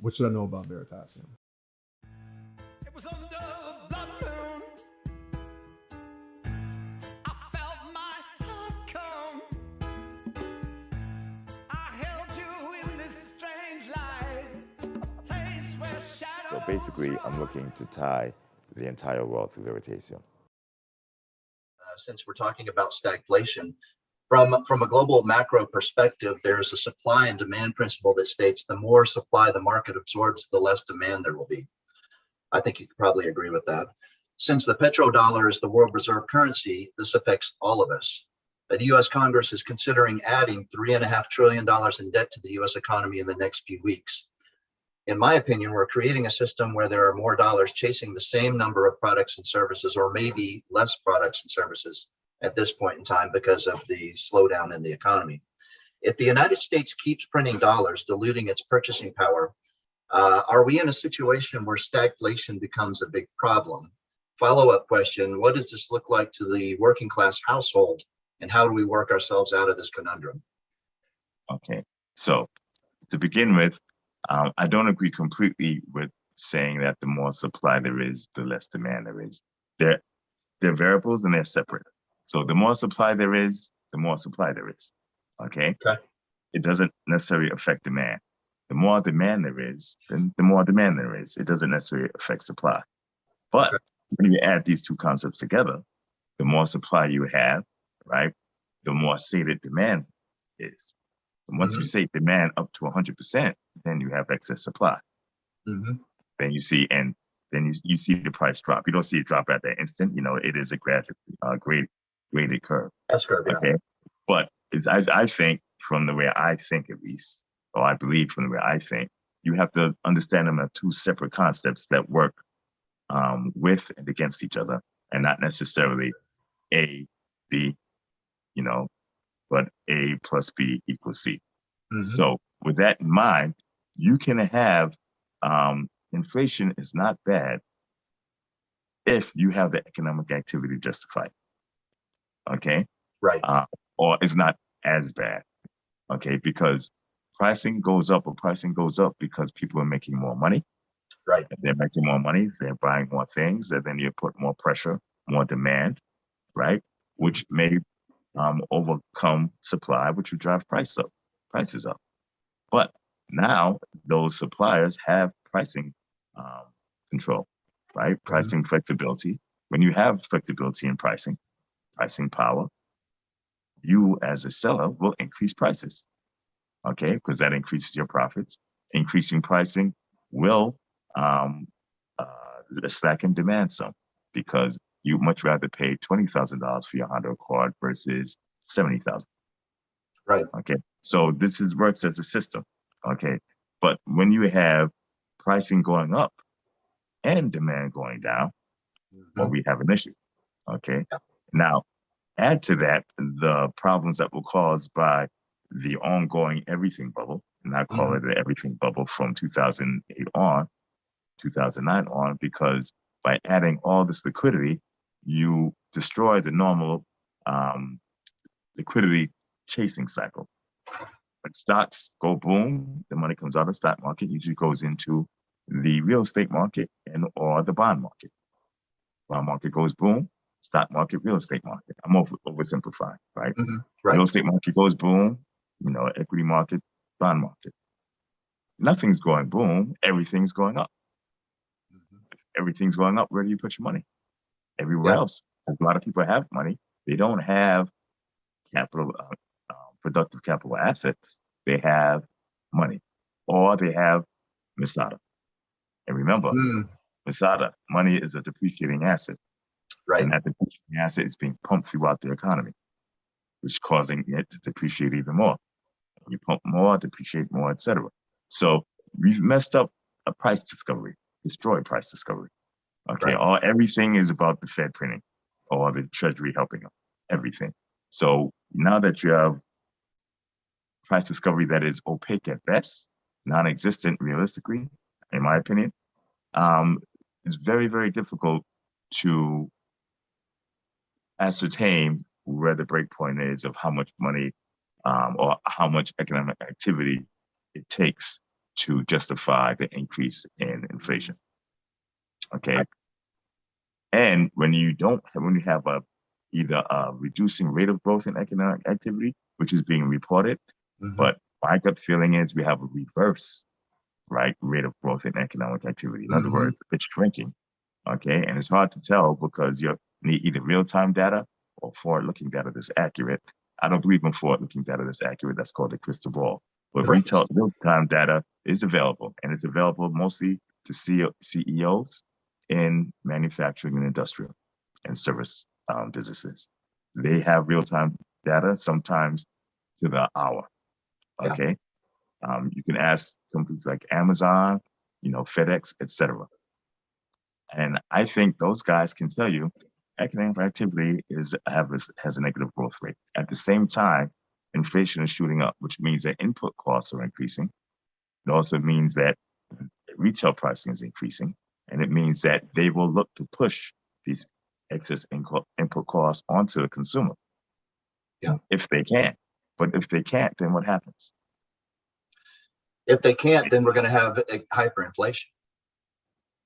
What should I know about Veritasium? It was under the blood moon. I felt my heart come. I held you in this strange light, a place where shadows. So basically, I'm looking to tie the entire world to Veritaseum. Since we're talking about stagflation, from a global macro perspective, there's a supply and demand principle that states the more supply the market absorbs, the less demand there will be. I think you could probably agree with that. Since the petrodollar is the world reserve currency, this affects all of us. The US Congress is considering adding $3.5 trillion in debt to the US economy in the next few weeks. In my opinion, we're creating a system where there are more dollars chasing the same number of products and services, or maybe less products and services at this point in time because of the slowdown in the economy. If the United States keeps printing dollars, diluting its purchasing power, are we in a situation where stagflation becomes a big problem? Follow-up question, what does this look like to the working class household, and how do we work ourselves out of this conundrum? Okay, so to begin with, I don't agree completely with saying that the more supply there is, the less demand there is. They're variables and they're separate. So the more supply there is, the more supply there is, okay? It doesn't necessarily affect demand. The more demand there is, then the more demand there is. It doesn't necessarily affect supply. But when you add these two concepts together, the more supply you have, right, the more sated demand is. And once you say demand up to 100%, then you have excess supply. Then you see, and then you see the price drop. You don't see it drop at that instant. You know, it is a gradual, graded curve. S-curve, yeah. Okay, but I think, from the way I think at least, or I believe from the way I think, you have to understand them as two separate concepts that work with and against each other, and not necessarily A, B, you know, but A plus B equals C. So with that in mind, you can have inflation is not bad if you have the economic activity justified. Okay. Right. Or it's not as bad. Okay. Because pricing goes up, because people are making more money. Right. If they're making more money, they're buying more things, and then you put more pressure, more demand, right? Which may overcome supply, which would drive prices up. But now those suppliers have pricing control, right? Pricing flexibility. When you have flexibility in pricing power, you as a seller will increase prices, okay? Because that increases your profits. Increasing pricing will slacken demand some, because you much rather pay $20,000 for your Honda Accord versus $70,000. Right. Okay. So this works as a system. Okay. But when you have pricing going up and demand going down, well, we have an issue. Okay. Now, add to that the problems that were caused by the ongoing everything bubble, and I call it the everything bubble from 2008 on, 2009 on, because by adding all this liquidity, you destroy the normal liquidity chasing cycle. When stocks go boom, the money comes out of the stock market, usually goes into the real estate market or the bond market. Bond market goes boom, stock market, real estate market. I'm oversimplifying, right? Real estate market goes boom, you know, equity market, bond market. Nothing's going boom, everything's going up. Everything's going up, where do you put your money? Everywhere else. As a lot of people have money, they don't have capital, productive capital assets. They have money, or they have Mesada. And remember, Mesada, money is a depreciating asset. Right. And that depreciating asset is being pumped throughout the economy, which is causing it to depreciate even more. You pump more, depreciate more, etc. So we've messed up a price discovery, destroyed price discovery. Okay, everything is about the Fed printing or the Treasury helping them, everything. So now that you have price discovery that is opaque at best, non-existent realistically, in my opinion, it's very, very difficult to ascertain where the breakpoint is of how much money or how much economic activity it takes to justify the increase in inflation. Okay. Right. And when you have either a reducing rate of growth in economic activity, which is being reported, but my gut feeling is we have a reverse, right, rate of growth in economic activity. In other words, it's shrinking. Okay. And it's hard to tell because you need either real-time data or forward-looking data that's accurate. I don't believe in forward-looking data that's accurate. That's called a crystal ball. But real-time data is available, and it's available mostly to CEOs in manufacturing and industrial and service businesses. They have real-time data, sometimes to the hour. Okay. You can ask companies like Amazon, FedEx, etc. And I think those guys can tell you economic activity has a negative growth rate. At the same time, inflation is shooting up, which means that input costs are increasing. It also means that retail pricing is increasing, and it means that they will look to push these excess input costs onto the consumer. If they can. But if they can't, then what happens? If they can't, then we're going to have a hyperinflation.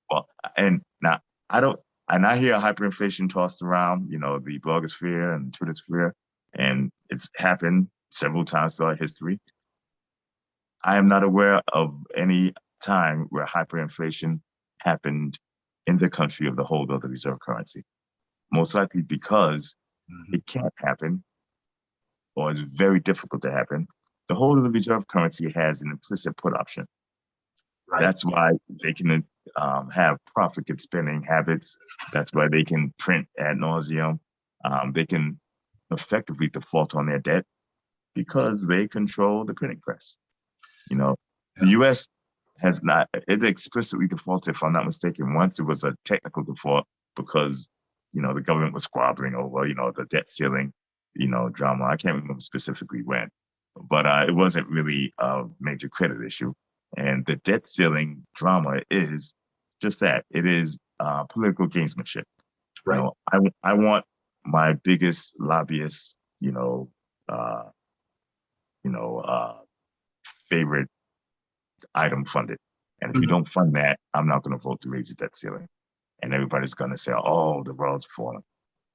Well, and now I hear hyperinflation tossed around, the blogosphere and Twitter sphere, and it's happened several times throughout history. I am not aware of any time where hyperinflation happened in the country of the hold of the reserve currency. Most likely because it can't happen, or it's very difficult to happen. The hold of the reserve currency has an implicit put option. Right. That's why they can have profit spending habits. That's why they can print ad nauseum. They can effectively default on their debt because they control the printing press. The U.S. has not, it explicitly defaulted, if I'm not mistaken. Once it was a technical default because, the government was squabbling over, the debt ceiling, drama. I can't remember specifically when, but it wasn't really a major credit issue. And the debt ceiling drama is just that. It is political gamesmanship. Right. I want my biggest lobbyist, favorite item funded. And if you don't fund that, I'm not going to vote to raise the debt ceiling. And everybody's going to say, oh, the world's falling.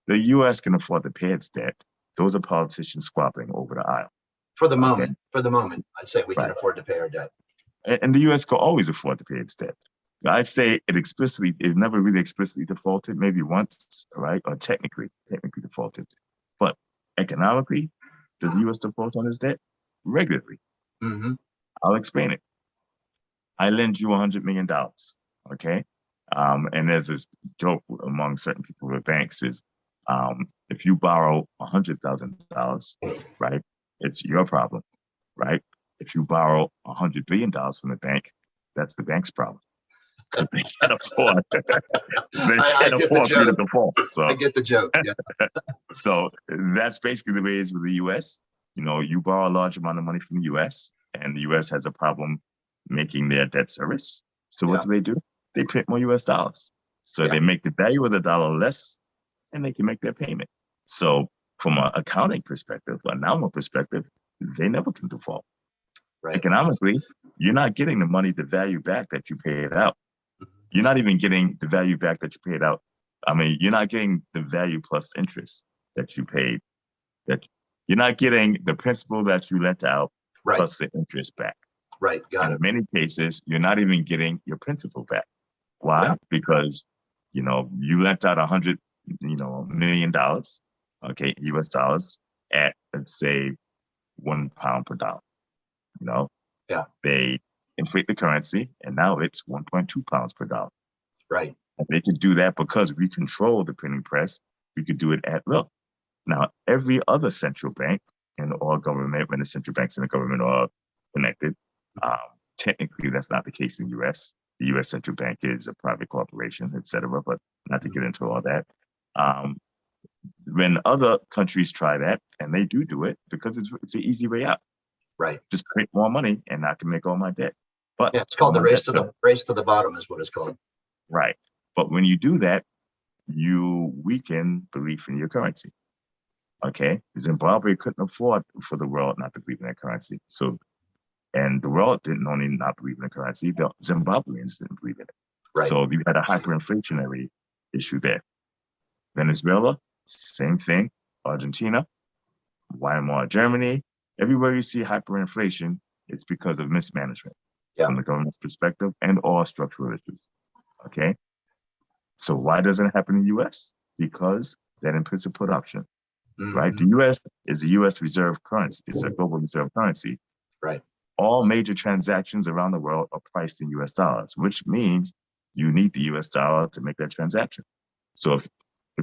The U.S. can afford to pay its debt. Those are politicians squabbling over the aisle. For the moment, I'd say we can afford to pay our debt. And the U.S. can always afford to pay its debt. I'd say it never really explicitly defaulted, maybe once, right? Or technically defaulted. But economically, does the U.S. default on its debt? Regularly. I'll explain it. I lend you $100 million, okay? And there's this joke among certain people with banks is, if you borrow $100,000, right, it's your problem, right? If you borrow $100 billion from the bank, that's the bank's problem. Because they can't afford. They can't afford you to default. So I get the joke. Yeah. So that's basically the way it is with the U.S. You borrow a large amount of money from the U.S. and the U.S. has a problem making their debt service. So what do? They print more U.S. dollars. So they make the value of the dollar less, and they can make their payment. So from an accounting perspective, a nominal perspective, they never can default. Right. Economically, you're not getting the money, the value back that you paid out. You're not even getting the value back that you paid out. I mean, you're not getting the value plus interest that you paid. That you're not getting the principal that you lent out plus the interest back. Right. Got it. In many cases, you're not even getting your principal back. Why? Yeah. Because, you lent out $100 million, okay, US dollars at, let's say, £1 per dollar. They inflate the currency, and now it's 1.2 pounds per dollar. Right. And they can do that because we control the printing press. We could do it at will. Now, every other central bank and all government, when the central banks and the government are connected, technically that's not the case in the U.S. The U.S. central bank is a private corporation, et cetera, but not to get into all that. When other countries try that, and they do it because it's an easy way out. Right. Just print more money and I can make all my debt. But it's called the race to the bottom is what it's called. Right. But when you do that, you weaken belief in your currency. Okay. Zimbabwe couldn't afford for the world not to believe in their currency. So And the world didn't only not believe in the currency, the Zimbabweans didn't believe in it. Right. So you had a hyperinflationary issue there. Venezuela, same thing. Argentina, Weimar Germany, everywhere you see hyperinflation, it's because of mismanagement from the government's perspective and all structural issues. Okay. So why doesn't it happen in the US? Because that implicit put option, right? The US is a US reserve currency. It's a global reserve currency. Right. All major transactions around the world are priced in US dollars, which means you need the US dollar to make that transaction. So if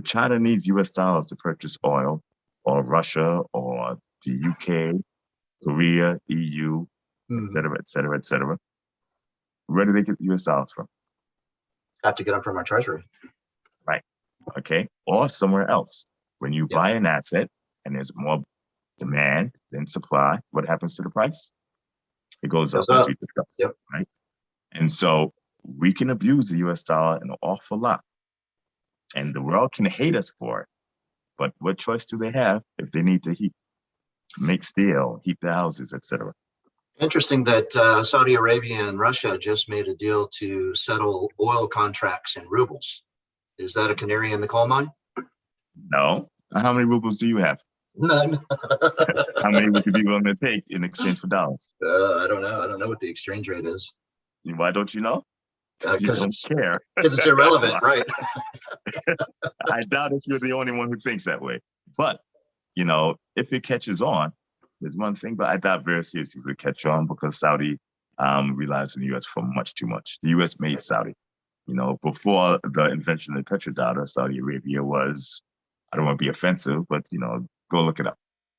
China needs US dollars to purchase oil, or Russia, or the UK, Korea, EU, et cetera, et cetera, et cetera, where do they get the US dollars from? Have to get them from our treasury. Right. Okay. Or somewhere else. When you buy an asset and there's more demand than supply, what happens to the price? It goes up, as we discussed. Right. And so we can abuse the US dollar an awful lot. And the world can hate us for it. But what choice do they have if they need to make steel, heat their houses, etc.? Interesting that Saudi Arabia and Russia just made a deal to settle oil contracts in rubles. Is that a canary in the coal mine? No. How many rubles do you have? None. How many would you be willing to take in exchange for dollars? I don't know. I don't know what the exchange rate is. Why don't you know? Because you don't care. Because it's irrelevant, right? I doubt if you're the only one who thinks that way. But, you know, if it catches on, there's one thing, but I doubt Veritaseum would catch on because Saudi relies on the U.S. for much too much. The U.S. made Saudi. You know, before the invention of the petrodollar, Saudi Arabia was, I don't want to be offensive, but, you know, go look it up.